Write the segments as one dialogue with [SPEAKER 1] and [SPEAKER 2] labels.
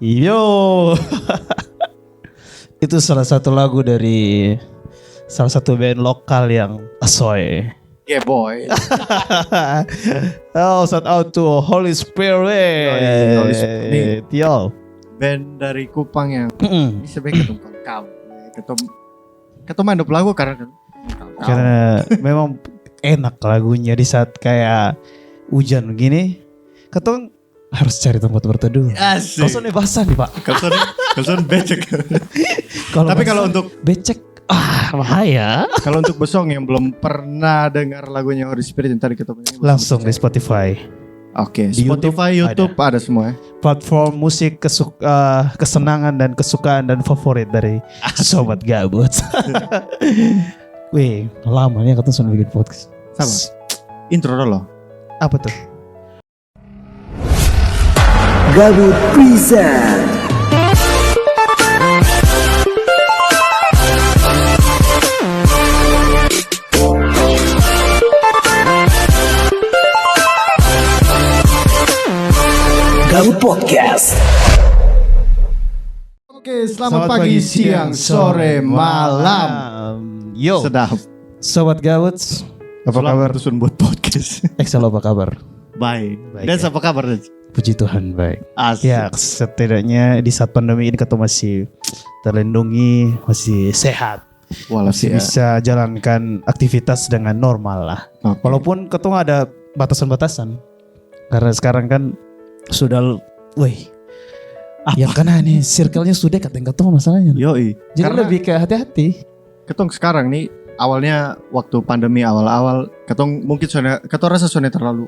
[SPEAKER 1] Yo. Itu salah satu lagu dari salah satu band lokal yang asoy.
[SPEAKER 2] Yeah boy.
[SPEAKER 1] Oh, shout out to Holy Spirit.
[SPEAKER 2] Holy Spirit.
[SPEAKER 1] Yo.
[SPEAKER 2] Band dari Kupang yang bisa baik ketemu kau. Ketemu mandop lagu karena
[SPEAKER 1] memang enak lagunya di saat kayak hujan begini. Ketong harus cari tempat berteduh.
[SPEAKER 2] Asik.
[SPEAKER 1] Kosonnya basah nih, Pak.
[SPEAKER 2] Kalson becek. Tapi kalau untuk
[SPEAKER 1] becek bahaya.
[SPEAKER 2] Kalau untuk besong yang belum pernah dengar lagunya Holy Spirit yang tadi kita punya,
[SPEAKER 1] Langsung di Spotify.
[SPEAKER 2] Oke,
[SPEAKER 1] Di
[SPEAKER 2] Spotify, YouTube ada semua ya.
[SPEAKER 1] Platform musik kesenangan dan kesukaan dan favorit dari Sobat Gabut. Wih, lama nih ketemu sama bikin podcast.
[SPEAKER 2] Sama. Intro dulu.
[SPEAKER 1] Apa tuh?
[SPEAKER 3] Gabut Present. Gabut Podcast.
[SPEAKER 2] Oke, selamat pagi, siang, sore, malam.
[SPEAKER 1] Yo,
[SPEAKER 2] Sedap.
[SPEAKER 1] Sobat Gabut, apa kabar?
[SPEAKER 2] Terus buat podcast.
[SPEAKER 1] Excel apa kabar?
[SPEAKER 2] Baik.
[SPEAKER 1] Baik,
[SPEAKER 2] Dan
[SPEAKER 1] ya.
[SPEAKER 2] apa kabar?
[SPEAKER 1] Puji Tuhan baik.
[SPEAKER 2] Asik.
[SPEAKER 1] Ya, setidaknya di saat pandemi ini kita masih terlindungi, masih sehat. Masih bisa jalankan aktivitas dengan normal lah.
[SPEAKER 2] Okay.
[SPEAKER 1] Walaupun ketemu ada batasan-batasan. Karena sekarang kan sudah, ya karena nih circle-nya sudah ketemu masalahnya.
[SPEAKER 2] Yoi.
[SPEAKER 1] Jadi
[SPEAKER 2] Karena
[SPEAKER 1] lebih ke hati-hati.
[SPEAKER 2] ketong sekarang nih awalnya waktu pandemi awal-awal ketong mungkin ketong rasa terlalu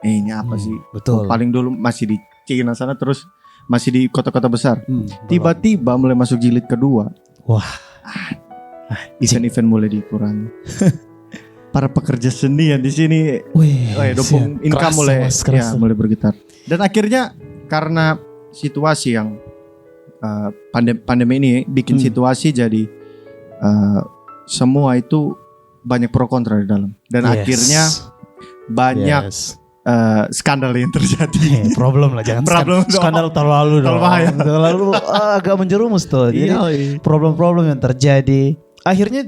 [SPEAKER 2] ini apa sih?
[SPEAKER 1] Betul.
[SPEAKER 2] Paling dulu masih di Cina sana terus masih di kota-kota besar.
[SPEAKER 1] Belum.
[SPEAKER 2] Tiba-tiba mulai masuk jilid kedua.
[SPEAKER 1] Wah.
[SPEAKER 2] Event-event mulai dikurangi. Para pekerja seni yang di sini dopong income mulai bergetar. Dan akhirnya karena situasi yang pandemi ini bikin situasi jadi semua itu banyak pro kontra di dalam. Dan akhirnya banyak skandal yang terjadi.
[SPEAKER 1] Problem lah, jangan skandal terlalu
[SPEAKER 2] bahaya.
[SPEAKER 1] Terlalu agak menjerumus tuh. Jadi problem-problem yang terjadi akhirnya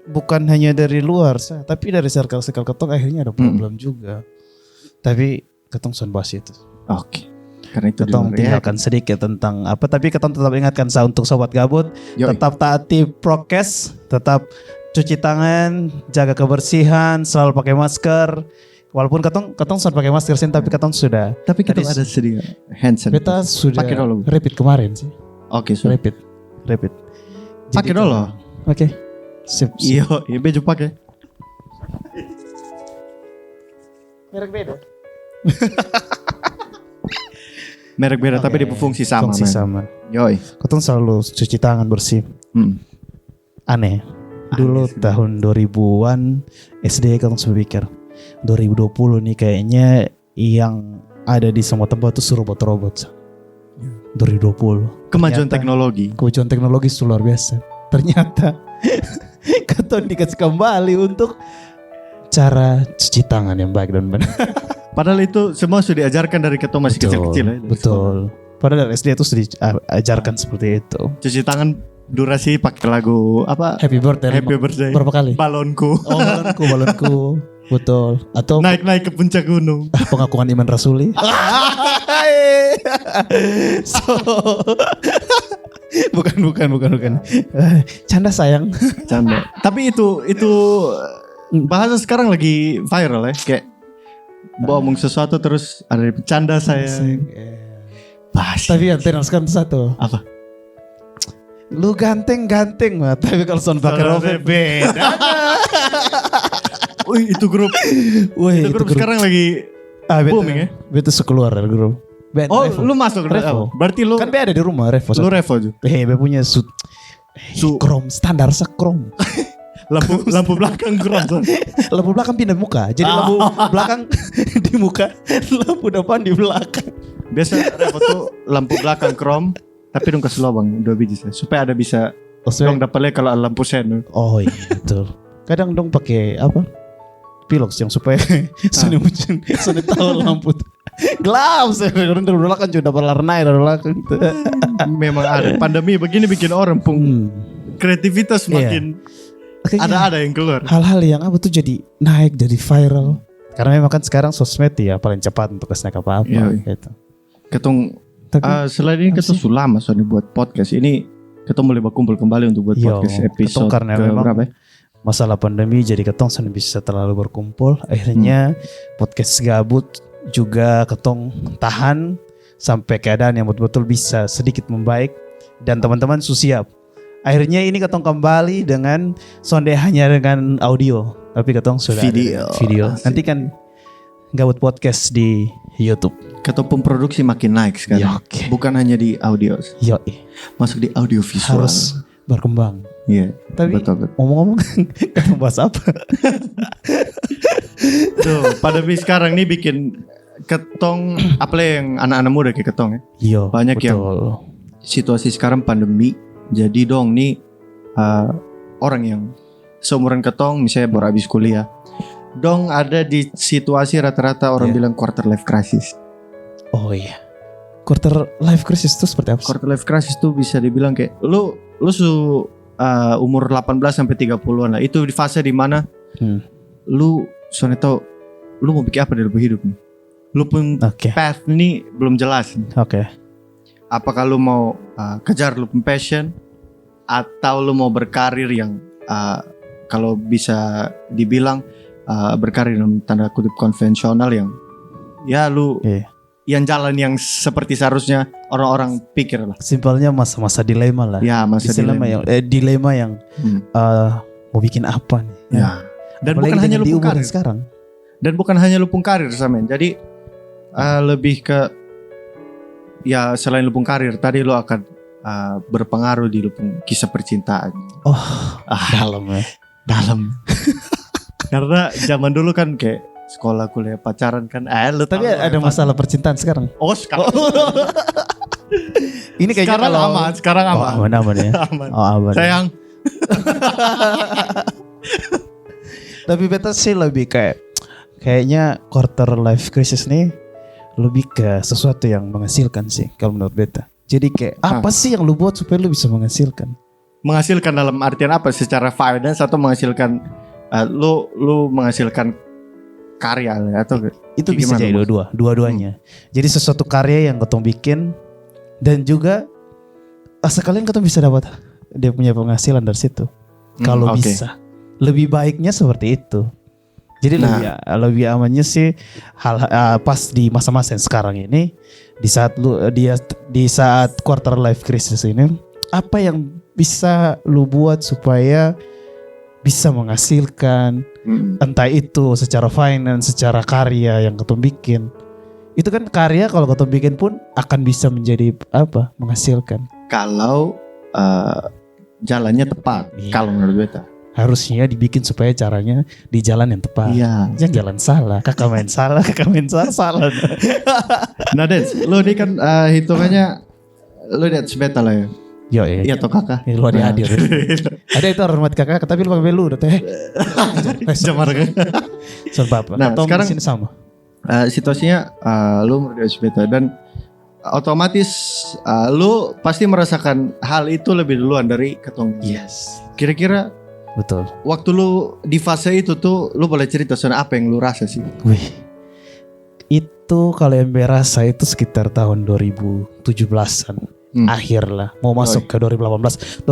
[SPEAKER 1] bukan hanya dari luar, tapi dari circle-circle ketong akhirnya ada problem juga. Tapi ketong son bahas itu.
[SPEAKER 2] Oke. Karena itu
[SPEAKER 1] ketong tinggalkan sedikit tentang apa, tapi ketong tetap ingatkan untuk Sobat Gabut, tetap taati prokes, tetap cuci tangan, jaga kebersihan, selalu pakai masker. Walaupun ketong sudah pakai masker sih, tapi ketong sudah.
[SPEAKER 2] Tapi kita ada sedikit hand sanitizer.
[SPEAKER 1] Kita sudah
[SPEAKER 2] pakai dulu.
[SPEAKER 1] Repeat kemarin sih.
[SPEAKER 2] Oke, sudah.
[SPEAKER 1] Repeat.
[SPEAKER 2] Pakai dulu.
[SPEAKER 1] Oke. Sip.
[SPEAKER 2] Iya, baju pakai.
[SPEAKER 1] Merek beda.
[SPEAKER 2] Merek beda tapi di fungsi sama.
[SPEAKER 1] Fungsi sama.
[SPEAKER 2] Yoi.
[SPEAKER 1] Ketong selalu cuci tangan bersih. Aneh. Dulu tahun 2000-an SD ketong sempat pikir 2020 nih kayaknya yang ada di semua tempat tuh robot-robot. 2020.
[SPEAKER 2] Kemajuan teknologi
[SPEAKER 1] luar biasa. Ternyata ketong dikasih kembali untuk cara cuci tangan yang baik dan benar.
[SPEAKER 2] Padahal itu semua sudah diajarkan dari ketong masih kecil-kecil ya.
[SPEAKER 1] Betul. Padahal dari SD itu sudah diajarkan seperti itu.
[SPEAKER 2] Cuci tangan durasi pakai lagu apa?
[SPEAKER 1] Happy birthday. Berapa kali?
[SPEAKER 2] Balonku.
[SPEAKER 1] Balonku. Betul. Atau
[SPEAKER 2] naik ke puncak gunung.
[SPEAKER 1] Pengakuan iman rasuli. Bukan. Canda sayang.
[SPEAKER 2] Canda. Tapi itu bahasa sekarang lagi viral ya, kayak ngomong sesuatu terus ada bercanda sayang.
[SPEAKER 1] Tapi yang sekarang satu.
[SPEAKER 2] Apa?
[SPEAKER 1] Lu ganteng mah, tapi kalau son pakai rover beda.
[SPEAKER 2] Itu grup sekarang lagi booming ya.
[SPEAKER 1] Betul sekeluar dari grup.
[SPEAKER 2] Revo. Lu masuk Revo. Berarti lu
[SPEAKER 1] kan beda di rumah Revo.
[SPEAKER 2] Lu Revo juga.
[SPEAKER 1] Be punya krom standar sekrom.
[SPEAKER 2] lampu belakang krom.
[SPEAKER 1] Lampu belakang pindah muka. Jadi lampu belakang di muka, lampu depan di belakang.
[SPEAKER 2] Biasa Revo tuh lampu belakang krom, tapi dong kasih lubang 2 biji supaya ada bisa dong dapatnya kalau lampu sen.
[SPEAKER 1] Oh iya betul. Kadang dong pakai apa? Pilox yang supaya Sony tahu lampu. Gelap orang dulu kan sudah berlarnai dulu gitu.
[SPEAKER 2] Memang ada pandemi begini bikin orang pun kreativitas makin ada yang keluar.
[SPEAKER 1] Hal-hal yang apa tuh jadi naik, jadi viral. Karena memang kan sekarang sosmed ya paling cepat untuk snack apa-apa gitu.
[SPEAKER 2] Ketong selain ini kita sudah lama soalnya buat podcast ini, kita mulai berkumpul kembali untuk buat podcast episode
[SPEAKER 1] karena memang berapa ya? Masalah pandemi jadi ketong sudah bisa terlalu berkumpul. Akhirnya podcast gabut juga ketong tahan sampai keadaan yang betul-betul bisa sedikit membaik dan teman-teman siap. Akhirnya ini ketong kembali dengan sonde hanya dengan audio, tapi ketong sudah video. Nanti kan gabut podcast di YouTube.
[SPEAKER 2] Ketong pemproduksi makin naik sekarang. Bukan hanya di audio. Masuk di audio visual.
[SPEAKER 1] Harus berkembang.
[SPEAKER 2] Iya.
[SPEAKER 1] Tapi ngomong-ngomong ketong bahas apa?
[SPEAKER 2] Tuh, pandemi sekarang nih bikin ketong apa yang anak-anak muda kayak ketong ya.
[SPEAKER 1] Iya.
[SPEAKER 2] Banyak betul. Yang situasi sekarang pandemi. Jadi dong nih orang yang seumuran ketong misalnya baru habis kuliah. Dong ada di situasi rata-rata orang bilang quarter life crisis.
[SPEAKER 1] Oh iya. Quarter life crisis itu seperti apa?
[SPEAKER 2] Quarter life crisis itu bisa dibilang kayak lu umur 18 sampai 30-an lah. Itu di fase di mana lu soalnya tau lu mau bikin apa dalam hidup nih. Lu pun path nih belum jelas. Apakah lu mau kejar lu pun passion atau lu mau berkarir yang kalau bisa dibilang berkarir dalam tanda kutip konvensional yang ya lu yang jalan yang seperti seharusnya orang-orang pikir lah.
[SPEAKER 1] Simpelnya masa-masa dilema lah.
[SPEAKER 2] Ya, masa
[SPEAKER 1] dilema yang mau bikin apa nih.
[SPEAKER 2] Ya. Dan apalagi bukan hanya lu pun karir
[SPEAKER 1] sekarang.
[SPEAKER 2] Dan bukan hanya lu pun karir Samen. Jadi lebih ke ya selain lu pun karir tadi lu akan berpengaruh di lu pun kisah percintaan.
[SPEAKER 1] Dalam ya.
[SPEAKER 2] Dalam. Karena zaman dulu kan kayak sekolah, kuliah, pacaran kan.
[SPEAKER 1] Tapi ada masalah percintaan sekarang.
[SPEAKER 2] Sekarang.
[SPEAKER 1] Ini kayaknya
[SPEAKER 2] sekarang aman.
[SPEAKER 1] Aman ya. Aman.
[SPEAKER 2] Sayang.
[SPEAKER 1] Tapi beta sih lebih kayaknya quarter life crisis nih lebih ke sesuatu yang menghasilkan sih kalau menurut beta. Jadi kayak apa sih yang lu buat supaya lu bisa menghasilkan?
[SPEAKER 2] Menghasilkan dalam artian apa? Secara finance atau menghasilkan lu menghasilkan karya atau
[SPEAKER 1] itu bisa jadi dua-duanya. Jadi sesuatu karya yang ketong bikin dan juga sekalian ketong bisa dapat dia punya penghasilan dari situ. Kalau bisa. Lebih baiknya seperti itu. Jadi lebih amannya sih pas di masa-masa yang sekarang ini di saat quarter life crisis ini apa yang bisa lu buat supaya bisa menghasilkan entah itu secara finance, secara karya yang ketong bikin. Itu kan karya kalau ketong bikin pun akan bisa menjadi menghasilkan.
[SPEAKER 2] Kalau jalannya tepat. Kalau menurut beta
[SPEAKER 1] harusnya dibikin supaya caranya di jalan yang tepat. Jangan jalan salah. Kakak main salah.
[SPEAKER 2] Nah Dens, lo ini kan hitungannya lo di atas beta lah ya. Iya toh kakak.
[SPEAKER 1] Lu ada hadir. Ada itu hormat kakak, tapi lu panggil lu udah teh.
[SPEAKER 2] Jamar kan.
[SPEAKER 1] Sebab
[SPEAKER 2] nah, sekarang
[SPEAKER 1] sini sama.
[SPEAKER 2] Situasinya lu menurut atas beta dan otomatis lu pasti merasakan hal itu lebih duluan dari ketong.
[SPEAKER 1] Yes.
[SPEAKER 2] Kira-kira
[SPEAKER 1] betul.
[SPEAKER 2] Waktu lu di fase itu tuh lu boleh cerita soal apa yang lu rasa sih?
[SPEAKER 1] Itu kalau yang berasa itu sekitar tahun 2017-an. Akhir lah, mau masuk ke 2018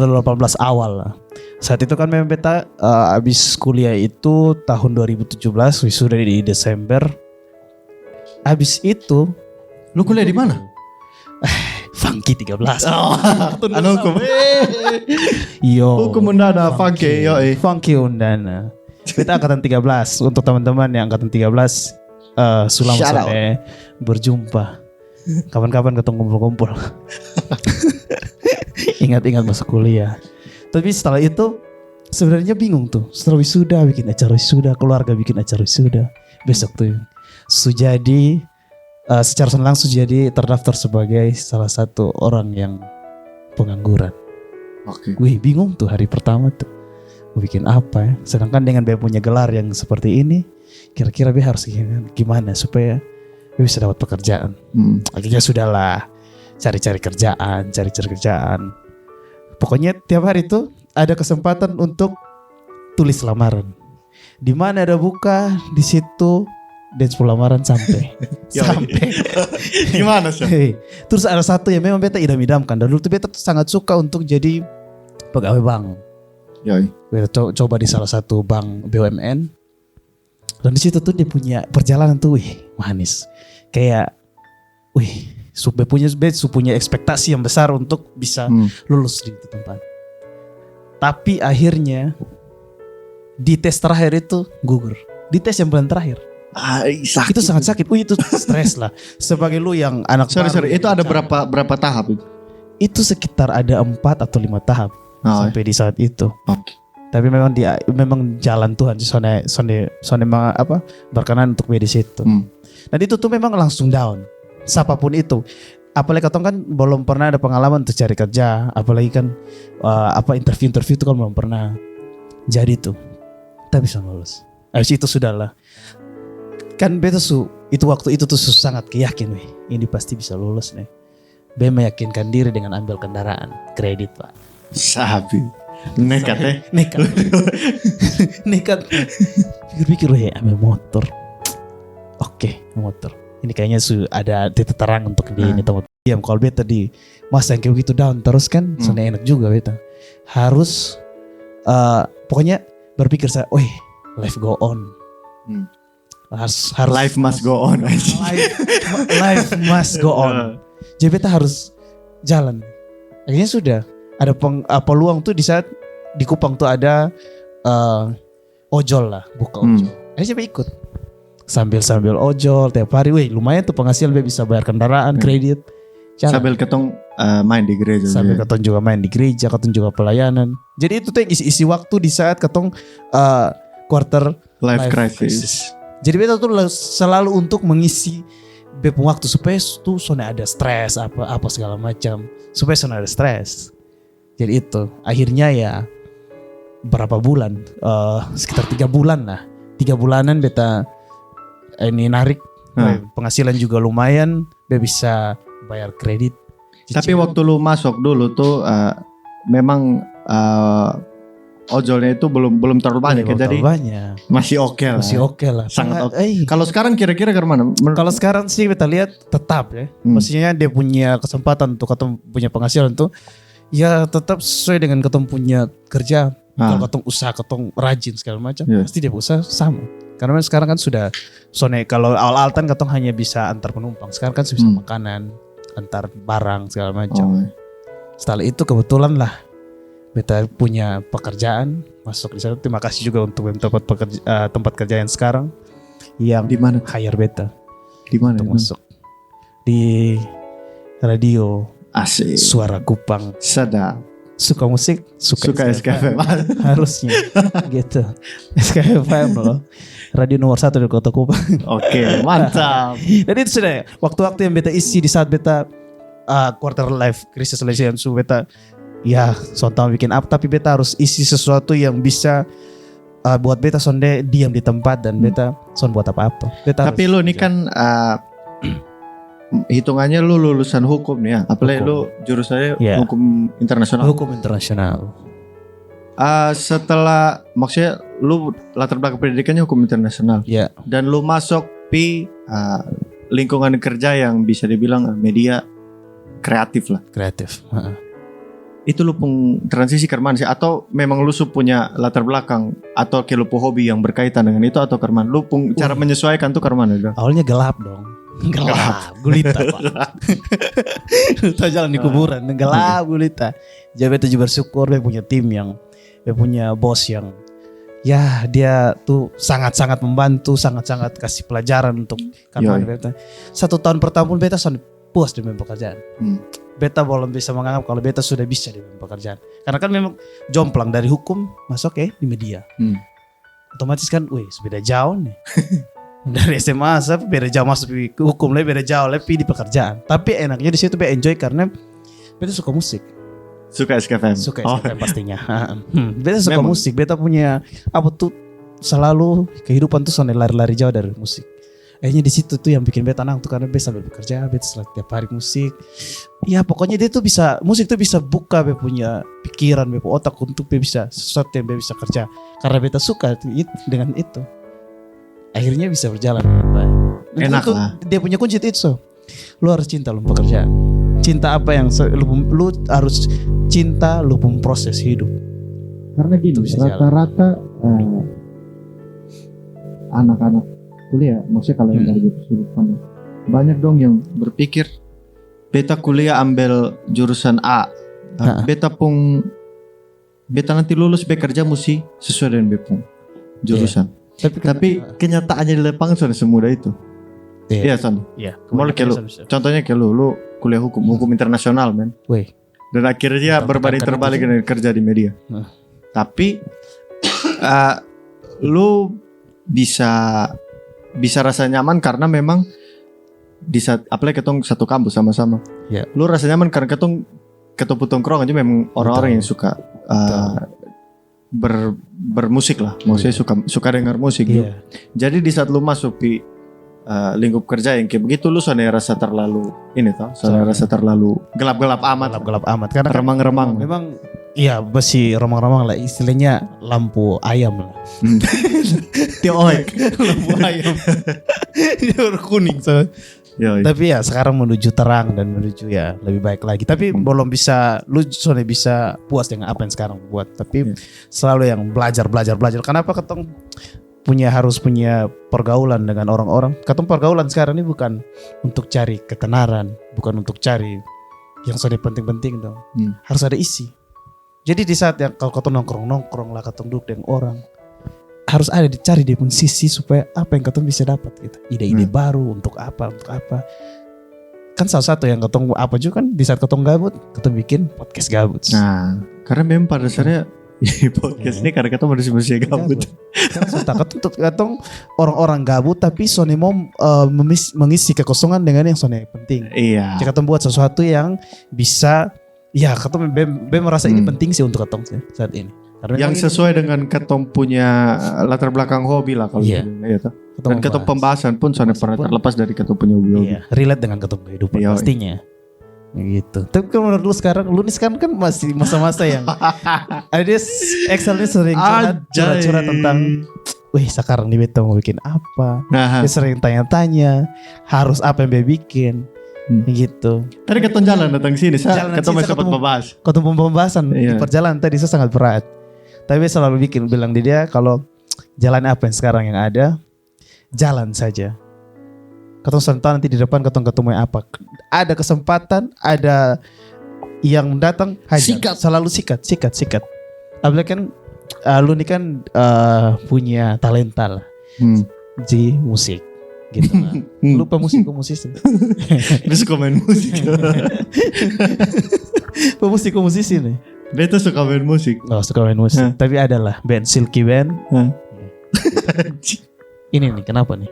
[SPEAKER 1] awal lah. Saat itu kan memang beta abis kuliah itu tahun 2017, wisuda di Desember. Abis itu
[SPEAKER 2] lu kuliah di mana?
[SPEAKER 1] Funky 13.
[SPEAKER 2] Hukum. Hukum Undana Funky
[SPEAKER 1] Funky Undana. Beta angkatan 13. Untuk teman-teman yang angkatan 13 sulam sampai berjumpa. Kapan-kapan ketemu kumpul-kumpul. Ingat-ingat masuk kuliah. Tapi setelah itu sebenarnya bingung tuh. Setelah wisuda bikin acara wisuda, keluarga bikin acara wisuda. Besok tuh Sujadi secara langsung jadi terdaftar sebagai salah satu orang yang pengangguran. Wih bingung tuh hari pertama tuh. Mau bikin apa ya? Sedangkan dengan dia punya gelar yang seperti ini, kira-kira dia harus gimana supaya bisa dapat pekerjaan. Akhirnya sudahlah cari-cari kerjaan. Pokoknya tiap hari itu ada kesempatan untuk tulis lamaran. Di mana ada buka di situ dan 10 lamaran sampai.
[SPEAKER 2] Gimana sih?
[SPEAKER 1] Terus ada satu yang memang beta idam-idamkan. Dan dulu tuh beta tuh sangat suka untuk jadi pegawai bank. Beta coba di salah satu bank BUMN. Dan di situ tuh dia punya perjalanan tuh, manis. Kayak, punya ekspektasi yang besar untuk bisa lulus di itu tempat. Tapi akhirnya di tes terakhir itu gugur. Di tes yang bulan terakhir. Itu sangat sakit. Itu stres lah. Sebagai lu yang anak
[SPEAKER 2] baru. Itu ada berapa tahap itu?
[SPEAKER 1] Itu sekitar ada 4 atau 5 tahap sampai di saat itu. Tapi memang jalan Tuhan sonde berkenan untuk di situ. Dan itu tuh memang langsung down. Siapapun itu. Apalagi katong kan belum pernah ada pengalaman untuk cari kerja. Apalagi kan interview itu kan belum pernah. Jadi tuh tapi bisa lulus. Habis itu sudahlah. Kan beta itu waktu itu tuh sangat yakin ini pasti bisa lulus nih. Be meyakinkan diri dengan ambil kendaraan kredit, Pak.
[SPEAKER 2] Sabi. Nekat ya?
[SPEAKER 1] Nekat. Pikir-pikir ambil motor. Oke, motor. Ini kayaknya ada titik terang untuk di ini tempat. Diam kalau beta di masa yang kayak begitu down terus kan, soalnya enak juga beta. Harus pokoknya berpikir saya, life go on. Harus
[SPEAKER 2] life must go on.
[SPEAKER 1] Life must go on. Jadi beta harus jalan. Akhirnya sudah ada peluang tuh di saat di Kupang tuh ada ojol lah, buka ojol. Akhirnya saya ikut. Sambil ojol tiap hari, lumayan tuh penghasilan bisa bayar kendaraan, kredit.
[SPEAKER 2] Sambil ketong main di gereja.
[SPEAKER 1] Sambil ketong juga main di gereja, ketong juga pelayanan. Jadi itu tuh isi waktu di saat ketong quarter
[SPEAKER 2] life crisis.
[SPEAKER 1] Jadi beta tuh selalu untuk mengisi waktu supaya tuh soalnya ada stres apa segala macam, supaya soalnya ada stres. Jadi itu akhirnya ya berapa bulan, sekitar 3 bulan lah, 3 bulanan beta ini narik penghasilan juga lumayan, beta bisa bayar kredit.
[SPEAKER 2] Tapi waktu lu masuk dulu tuh memang ojolnya itu belum terlalu banyak, jadi masih oke lah.
[SPEAKER 1] Masih oke lah.
[SPEAKER 2] Sangat oke. Kalau sekarang kira-kira ke mana?
[SPEAKER 1] Kalau sekarang sih kita lihat tetap ya. Maksudnya dia punya kesempatan untuk ketemu punya penghasilan tuh ya tetap sesuai dengan ketemu punya kerja. Kalau ketemu usaha, ketemu rajin segala macam, pasti dia usaha sama. Karena sekarang kan sudah kalau awal-awal kan ketemu hanya bisa antar penumpang. Sekarang kan bisa makanan, antar barang segala macam. Setelah itu kebetulan lah beta punya pekerjaan masuk di sana. Terima kasih juga untuk tempat kerja yang sekarang yang
[SPEAKER 2] di mana
[SPEAKER 1] hire beta.
[SPEAKER 2] Di mana?
[SPEAKER 1] Masuk di radio
[SPEAKER 2] Asik.
[SPEAKER 1] Suara Kupang.
[SPEAKER 2] Sedap.
[SPEAKER 1] Suka musik, suka
[SPEAKER 2] SKFM.
[SPEAKER 1] Harusnya gitu. SKFM loh. Radio nomor 1 di Kota Kupang.
[SPEAKER 2] Oke, mantap.
[SPEAKER 1] Jadi itu sudah ya, waktu-waktu yang beta isi di saat beta quarter life crisis selection, beta ya sontang bikin apa, tapi beta harus isi sesuatu yang bisa buat beta sonde diam di tempat dan beta son buat apa-apa.
[SPEAKER 2] Tapi lu ini kan hitungannya lu lulusan hukum nih ya, apalagi lu jurusannya hukum internasional.
[SPEAKER 1] Hukum internasional.
[SPEAKER 2] Setelah maksudnya lu latar belakang pendidikannya hukum internasional. Dan lu masuk di lingkungan kerja yang bisa dibilang media kreatif lah.
[SPEAKER 1] Kreatif.
[SPEAKER 2] Itu lu pun transisi ke mana sih? Atau memang lu punya latar belakang atau kayak lu hobi yang berkaitan dengan itu atau ke mana? Lu pun cara menyesuaikan tuh ke mana?
[SPEAKER 1] Awalnya gelap dong. Gelap, gulita Pak. Kita jalan di kuburan, gelap gulita. Jadi beta juga bersyukur dia punya tim dia punya bos yang ya dia tuh sangat-sangat membantu, sangat-sangat kasih pelajaran untuk karyawan beta. 1 tahun pertama pun beta sudah puas dengan pekerjaan. Beta belum bisa menganggap kalau beta sudah bisa dengan pekerjaan. Karena kan memang jomplang dari hukum masuk di media. Otomatis kan, beda jauh nih. Dari SMA saya beda jauh masuk ke hukum, beda jauh lebih di pekerjaan. Tapi enaknya di situ beta enjoy karena beta suka musik.
[SPEAKER 2] Suka SKFM.
[SPEAKER 1] Suka SKFM pastinya. Beta suka musik. Beta punya apa tuh selalu kehidupan tuh soalnya lari-lari jauh dari musik. Akhirnya di situ tuh yang bikin beta tenang tuh, karena beta sambil bekerja, beta setiap hari musik. Ya pokoknya dia tuh bisa, musik tuh bisa buka beta punya pikiran, beta otak untuk beta bisa sesuatu yang beta bisa kerja. Karena beta suka dengan itu. Akhirnya bisa berjalan dengan baik.
[SPEAKER 2] Enak lah.
[SPEAKER 1] Dia punya kunci itu. So. Lu harus cinta lu pekerjaan. Cinta apa yang lu harus cinta lu pun proses hidup.
[SPEAKER 2] Karena gini, rata-rata anak-anak kuliah, maksudnya kalau yang dari sudut pandang, banyak dong yang berpikir beta kuliah ambil jurusan A, beta nanti lulus bekerja mesti sesuai dengan beta jurusan. Tapi kenyataannya di lapangan sudah semudah itu. Iya Son.
[SPEAKER 1] Iya.
[SPEAKER 2] Contohnya kayak lu kuliah hukum internasional men. Dan akhirnya berbanding terbalik dengan kerja di media. Tapi lu bisa rasa nyaman karena memang di saat apalagi ketong satu kampus sama-sama. Lu rasa nyaman karena ketong tongkrong aja memang orang-orang yang suka bermusik lah, maksudnya suka dengar musik gitu. Jadi di saat lu masuk di lingkup kerja yang kayak begitu, lu soalnya rasa terlalu rasa terlalu gelap-gelap amat karena remang-remang. Memang
[SPEAKER 1] iya besi remang-remang lah, istilahnya lampu ayam lah.
[SPEAKER 2] Tioek
[SPEAKER 1] lampu ayam. Dia warna kuning so. Tapi ya sekarang menuju terang dan menuju ya lebih baik lagi. Tapi belum bisa, lu soalnya bisa puas dengan apa yang sekarang buat. Tapi selalu yang belajar. Kenapa ketong harus punya pergaulan dengan orang-orang? Ketong pergaulan sekarang ini bukan untuk cari ketenaran, bukan untuk cari yang sudah penting-penting dong. Harus ada isi. Jadi di saat yang kalau ketong nongkrong lah, ketong duduk dengan orang, harus ada dicari dia pun sisi supaya apa yang ketong bisa dapat gitu. Ide-ide baru untuk apa. Kan salah satu yang ketong apa juga kan di saat ketong gabut, ketong bikin podcast gabut.
[SPEAKER 2] Nah, karena memang pada dasarnya podcast ini karena ketong manusia gabut.
[SPEAKER 1] Karena ketong orang-orang gabut tapi Sony mau mengisi kekosongan dengan yang Sony penting.
[SPEAKER 2] Iya.
[SPEAKER 1] Jika ketong buat sesuatu yang bisa, ya ketong merasa ini penting sih untuk ketong sih saat ini. Karena
[SPEAKER 2] yang sesuai dengan ketong punya latar belakang hobi lah kalau gitu. Dan ketong pembahasan pun soalnya pernah terlepas dari ketong punya hobi.
[SPEAKER 1] Relate dengan ketong kehidupan pastinya. Gitu. Tapi kalau menurut lu sekarang kan masih masa-masa yang ada Excel ini sering curhat tentang sekarang nih beta mau bikin apa. Dia sering tanya-tanya harus apa yang dia bikin. Gitu.
[SPEAKER 2] Tadi ketong jalan datang sini, ketong masih sempat membahas.
[SPEAKER 1] Ketemu pembahasan di perjalanan tadi saya sangat berat. Tapi selalu bilang di dia kalau jalan apa yang sekarang yang ada, jalan saja. Ketong sentuh nanti di depan ketemu apa. Ada kesempatan, ada yang datang, hajar. Selalu sikat. Apalagi kan lu ini kan punya talenta lah di musik. Gitu lah. Lupa musisi.
[SPEAKER 2] Dia suka main musik.
[SPEAKER 1] Pemusik-musisi nih.
[SPEAKER 2] Beta suka main musik.
[SPEAKER 1] Suka main musik. Tapi adalah band Silky Band. Ini nih kenapa nih?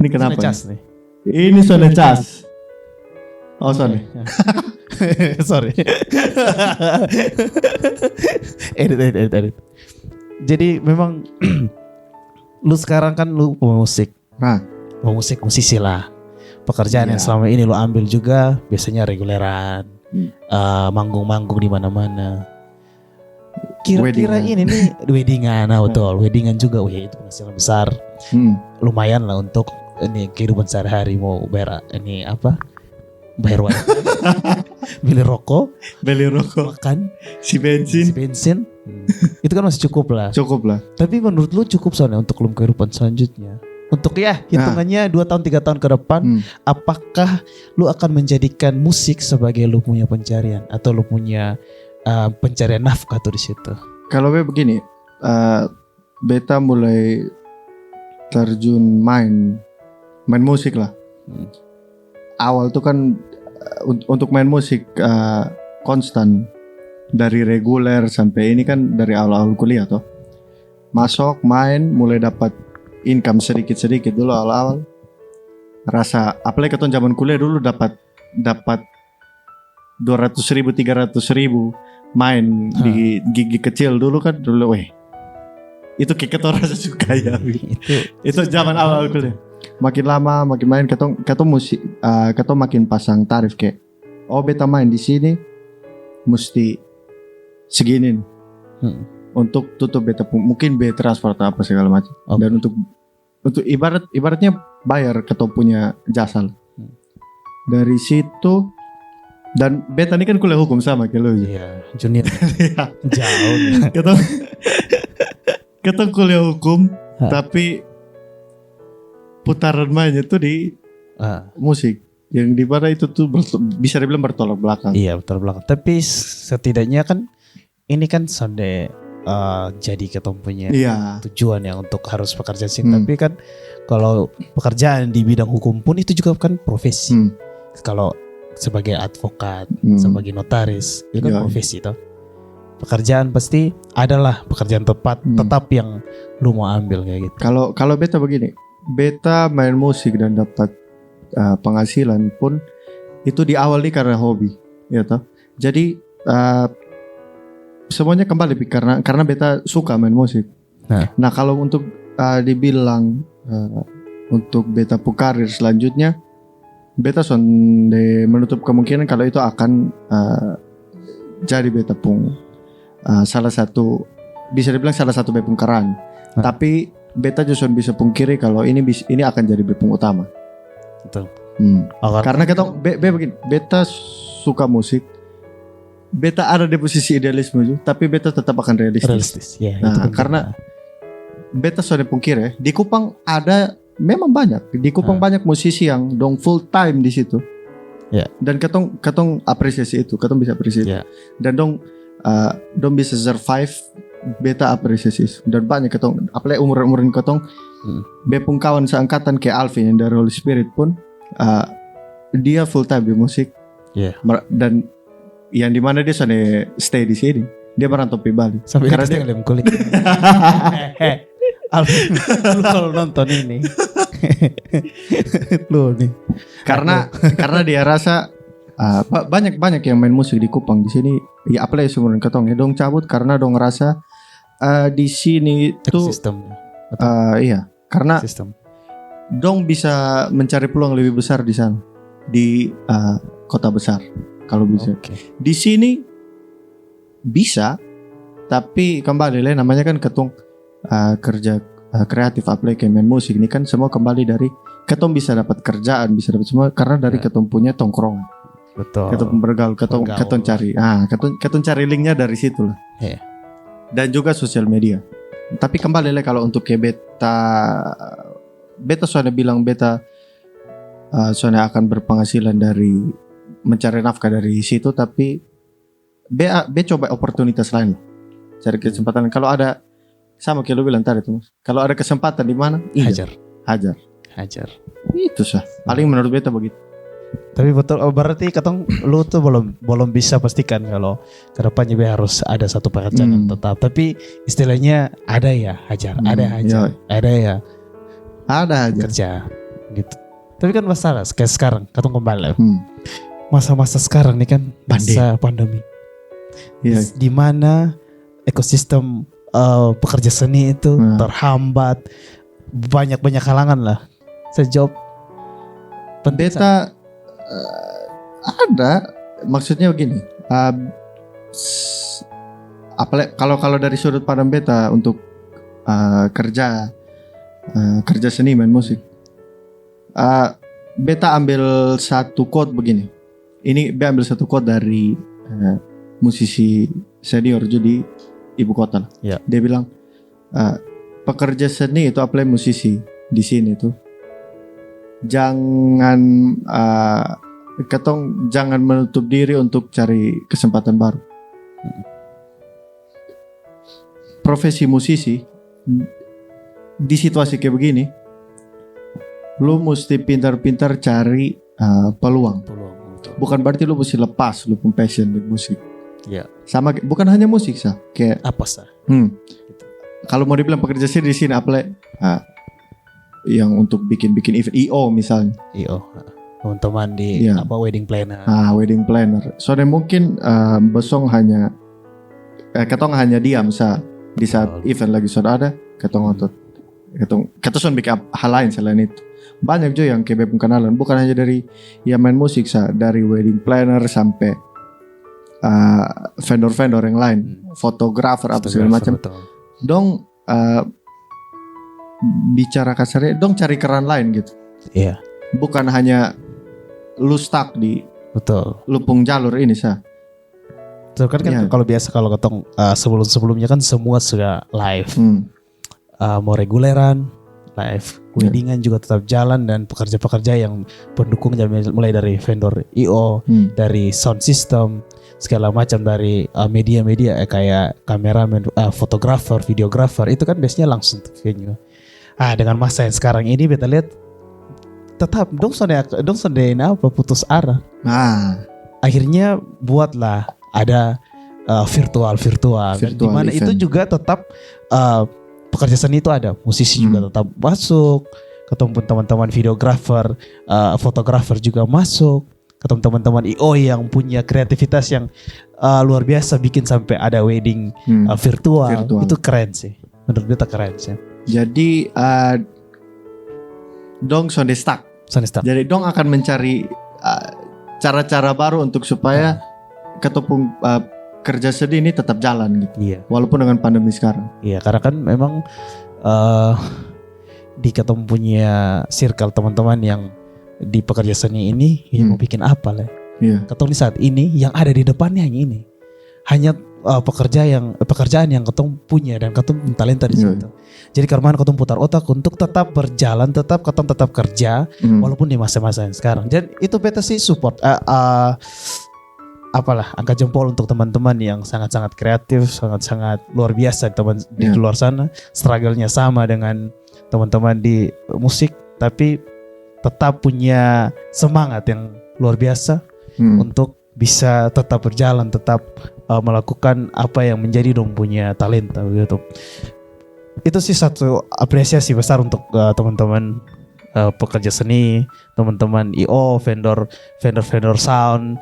[SPEAKER 2] Ini kenapa?
[SPEAKER 1] Cas nih.
[SPEAKER 2] Ini Sony Cas. Oh Sony.
[SPEAKER 1] Sorry. Edit. Jadi memang lu sekarang kan lu pemusik. Musisi lah. Pekerjaan yang selama ini lu ambil juga biasanya reguleran. Manggung-manggung di mana-mana. Kira-kira ini nih weddingan, betul. Weddingan juga, itu penghasilan besar. Lumayan lah untuk ini kehidupan sehari-hari, mau bayar ini apa? Bayar wifi, beli rokok, makan,
[SPEAKER 2] si bensin.
[SPEAKER 1] Itu kan masih cukup lah. Tapi menurut lu cukup soalnya untuk lu kehidupan selanjutnya? Untuk hitungannya 2 tahun 3 tahun ke depan, apakah lu akan menjadikan musik sebagai lu punya pencarian atau lu punya pencarian nafkah tuh di situ?
[SPEAKER 2] Kalau begini, beta mulai terjun main musik lah. Awal tuh kan untuk main musik konstan dari reguler sampai ini kan dari awal-awal kuliah toh. Masuk main mulai dapat income sedikit-sedikit dulu awal-awal. Rasa apalagi keton zaman kuliah dulu dapat 200.000 300.000 main di gigi kecil dulu itu kayak keton rasa suka ya. Itu zaman awal kuliah. makin lama makin main ketong musik ketong makin pasang tarif kayak beta main di sini mesti segini nih. Untuk tutup beta mungkin beta transport apa segala macam. Dan untuk ibaratnya bayar ketong punya jasa lah. Dari situ dan beta ini kan kuliah hukum sama kayak lu.
[SPEAKER 1] Iya, junior. Jauh.
[SPEAKER 2] Ketong kuliah hukum tapi putaran mainnya tuh di musik yang di mana itu tuh bisa dibilang bertolak belakang.
[SPEAKER 1] Iya, bertolak belakang. Tapi setidaknya kan ini kan sonde jadi ketemu punya tujuan yang untuk harus pekerjaan sih. Tapi kan kalau pekerjaan di bidang hukum pun itu juga kan profesi. Kalau sebagai advokat, sebagai notaris, itu kan profesi toh. Pekerjaan pasti adalah pekerjaan tetap yang lu mau ambil kayak gitu.
[SPEAKER 2] Kalau beta begini, beta main musik dan dapat penghasilan pun itu diawali karena hobi, ya toh. Jadi semuanya kembali karena beta suka main musik. Nah kalau untuk dibilang untuk beta karir selanjutnya, beta sonde menutup kemungkinan kalau itu akan jadi beta pung salah satu bisa dibilang salah satu bepung keran. Tapi beta justru bisa pungkiri kalau ini akan jadi bepung utama.
[SPEAKER 1] Betul.
[SPEAKER 2] Karena begini, beta suka musik. Beta ada di posisi idealisme juga, tapi beta tetap akan realistis.
[SPEAKER 1] Ya,
[SPEAKER 2] nah, karena beta sudah pungkir ya, di Kupang ada memang banyak. Di Kupang banyak musisi yang dong full time di situ.
[SPEAKER 1] Yeah.
[SPEAKER 2] Dan katong apresiasi itu, katong bisa apresiasi.
[SPEAKER 1] Yeah.
[SPEAKER 2] Dan dong bisa survive, beta apresiasi. Dan banyak katong, apalagi umur-umurin katong, bepung kawan seangkatan kayak Alvin yang dari Holy Spirit pun, dia full time di musik.
[SPEAKER 1] Yeah.
[SPEAKER 2] Dan yang dimana dia sudah stay di sini, dia merantau di Bali.
[SPEAKER 1] Sampai karena dia ngelem kulit. Alvin, lu kalau nonton ini, lu nih.
[SPEAKER 2] Karena dia rasa banyak yang main musik di Kupang di sini. Ya apalagi sumuran ketong ya dong cabut karena dong rasa di sini tuh iya karena sistem. Dong bisa mencari peluang lebih besar di sana di kota besar kalau bisa. Di sini bisa, tapi kembali lah namanya kan ketong kerja kreatif apalagi main musik ini kan semua kembali dari ketong bisa dapat kerjaan, bisa dapat semua karena dari ketong punya tongkrongan.
[SPEAKER 1] Betul.
[SPEAKER 2] Ketong bergaul, ketong cari. Ketong cari linknya dari situ lah.
[SPEAKER 1] Yeah.
[SPEAKER 2] Dan juga sosial media. Tapi kembali lah kalau untuk kayak beta soalnya bilang beta soalnya akan berpenghasilan dari mencari nafkah dari situ, tapi B coba oportunitas lain lah. Cari kesempatan. Kalau ada sama kayak lu bilang tadi tuh, kalau ada kesempatan di mana? Hajar. Itu sah. Paling menurut beta begitu.
[SPEAKER 1] Tapi betul, berarti katong lu tuh belum bisa pastikan kalau kedepannya be harus ada satu pekerjaan yang tetap. Tapi istilahnya ada ya hajar, ada hajar kerja gitu. Tapi kan masalah kayak sekarang katong kembali masa-masa sekarang nih kan masa pandemi. Di mana ekosistem pekerja seni itu terhambat, banyak halangan lah. Sejauh
[SPEAKER 2] beta ada, maksudnya begini. Apalagi kalau dari sudut pandang beta untuk kerja seni main musik, beta ambil satu quote begini. Ini beta ambil satu quote dari musisi senior jadi ibu kota. Yeah. Dia bilang pekerja seni itu apalagi musisi di sini tuh jangan menutup diri untuk cari kesempatan baru. Profesi musisi di situasi kayak begini, lu mesti pintar-pintar cari peluang. Bukan berarti lu mesti lepas lu pun passion di musik.
[SPEAKER 1] Ya.
[SPEAKER 2] Sama bukan hanya musik sah, kayak
[SPEAKER 1] apa sah?
[SPEAKER 2] Gitu. Kalau mau dibilang pekerja seni di sini apalagi yang untuk bikin event IO misalnya.
[SPEAKER 1] IO. Teman-teman di wedding planner.
[SPEAKER 2] Wedding planner. Soalnya mungkin besong hanya ketong hanya diam di saat event lagi sudah ada, ketong otot Kita bikin hal lain selain itu. Banyak juga yang kayak kenalan, bukan hanya dari yang main musik, dari wedding planner sampai vendor-vendor yang lain, fotografer apa segala macam. Dong bicara kasarnya, dong cari keran lain gitu.
[SPEAKER 1] Iya.
[SPEAKER 2] Bukan hanya lu stuck di lupung jalur ini
[SPEAKER 1] So, kan kalau biasa kalau ketong sebelumnya kan semua sudah live, mau reguleran, live, weddingan juga tetap jalan, dan pekerja-pekerja yang pendukung mulai dari vendor IO, dari sound system, segala macam, dari media-media kayak kameramen, fotografer, videografer, itu kan biasanya langsung ke venue. Dengan masa yang sekarang ini beta lihat tetap dong sonde apa putus arah. Akhirnya buatlah ada virtual di mana itu juga tetap pekerja seni itu ada, musisi juga tetap masuk, ketemu teman-teman videografer, fotografer juga masuk, ketemu teman-teman IO yang punya kreativitas yang luar biasa, bikin sampai ada wedding virtual. Itu keren sih, menurut beta keren sih.
[SPEAKER 2] Jadi dong sonde stuck. Jadi dong akan mencari cara-cara baru untuk supaya ketepung kerja seni ini tetap jalan gitu.
[SPEAKER 1] Iya.
[SPEAKER 2] Walaupun dengan pandemi sekarang.
[SPEAKER 1] Iya, karena kan memang di ketemu punya circle teman-teman yang di pekerja seni ini mau bikin apa lah.
[SPEAKER 2] Iya.
[SPEAKER 1] Ketemu di saat ini yang ada di depannya hanya ini. Hanya pekerjaan yang ketemu punya dan ketemu talenta di situ. Jadi karena ketemu putar otak untuk tetap berjalan, tetap kerja walaupun di masa-masa yang sekarang. Dan itu beta sih support angkat jempol untuk teman-teman yang sangat-sangat kreatif, sangat-sangat luar biasa teman di luar sana. Struggle-nya sama dengan teman-teman di musik, tapi tetap punya semangat yang luar biasa untuk bisa tetap berjalan, tetap melakukan apa yang menjadi dong punya talenta begitu. Itu sih satu apresiasi besar untuk teman-teman pekerja seni, teman-teman IO, vendor sound,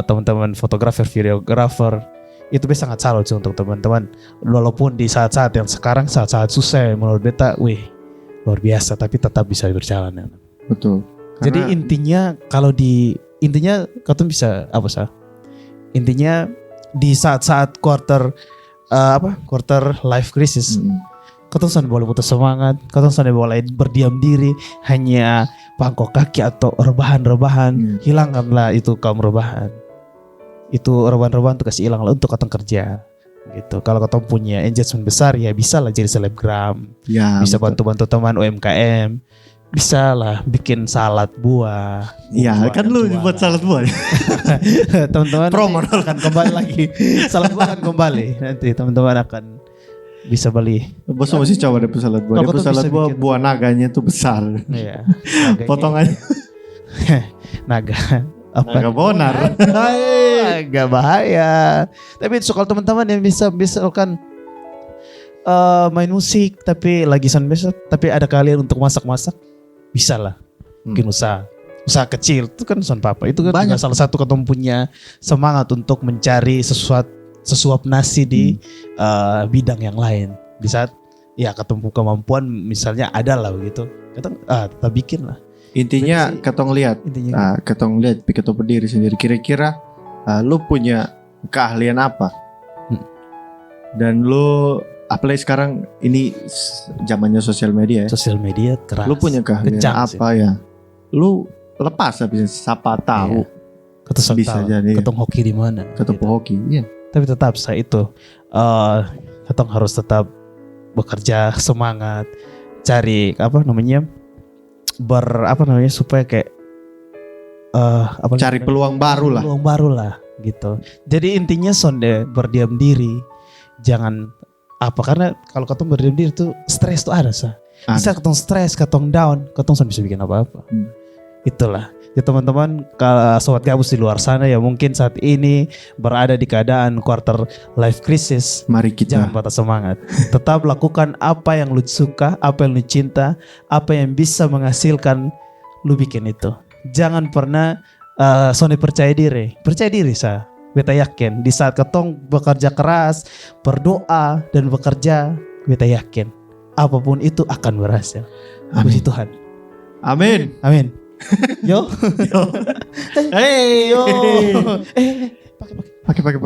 [SPEAKER 1] teman-teman fotografer, videografer. Itu bisa sangat salut sih untuk teman-teman. Walaupun di saat-saat yang sekarang, saat-saat susah menurut beta, luar biasa, tapi tetap bisa berjalan ya.
[SPEAKER 2] Betul.
[SPEAKER 1] Jadi intinya kau bisa intinya di saat-saat quarter life crisis, kau boleh putus semangat, kau boleh berdiam diri, hanya pangkok kaki atau rebahan. Hilangkanlah itu kaum rebahan. Itu rebahan tuh kasih hilang lah untuk kau kerja gitu. Kalau kau punya engagement besar ya bisa lah jadi selebgram, bisa bantu-bantu teman UMKM, bisa lah bikin salad buah.
[SPEAKER 2] Iya kan lu buat salad buah.
[SPEAKER 1] Teman-teman
[SPEAKER 2] promo
[SPEAKER 1] akan kembali lagi. Salad buah akan kembali. Nanti teman-teman akan bisa beli.
[SPEAKER 2] Bos masih coba deh salad buah. Dia salad buah, buah naganya tuh besar.
[SPEAKER 1] Iya.
[SPEAKER 2] Potongannya
[SPEAKER 1] naga
[SPEAKER 2] bonar.
[SPEAKER 1] Agak bahaya. Tapi soal teman-teman yang bisa kan main musik tapi lagi sound besok, tapi ada kalian untuk masak, bisa lah. Mungkin usaha kecil itu kan sound papa. Itu kan salah satu ketemu punya semangat untuk mencari sesuap nasi di bidang yang lain. Di saat ketemu kemampuan misalnya ada lah begitu, kita bikin lah.
[SPEAKER 2] Intinya ketong lihat, ketong berdiri sendiri. Kira-kira lu punya keahlian apa? Dan lu apalagi sekarang ini zamannya sosial media ya.
[SPEAKER 1] Sosial media keras.
[SPEAKER 2] Lu punya keahlian apa ya? Lu lepas habis siapa tahu. Bisa jadi.
[SPEAKER 1] Ketong hoki di mana?
[SPEAKER 2] Ketemu hoki. Iya.
[SPEAKER 1] Tapi tetap saya itu ketong harus tetap bekerja, semangat, cari supaya kayak
[SPEAKER 2] cari peluang baru lah
[SPEAKER 1] gitu. Jadi intinya sonde berdiam diri, jangan karena kalau ketong berdiam diri tuh stres tuh ada bisa ketong stres, ketong down, ketong bisa bikin apa-apa. Itulah ya teman-teman, sobat gabus di luar sana ya mungkin saat ini berada di keadaan quarter life crisis.
[SPEAKER 2] Mari kita
[SPEAKER 1] jangan patah semangat. Tetap lakukan apa yang lu suka, apa yang lu cinta, apa yang bisa menghasilkan, lu bikin itu. Jangan pernah percaya diri beta yakin di saat ketong bekerja keras, berdoa dan bekerja, beta yakin apapun itu akan berhasil. Puji Tuhan.
[SPEAKER 2] Amin.
[SPEAKER 1] Amin. Yo. Hey yo. Pakai.
[SPEAKER 2] Pakai.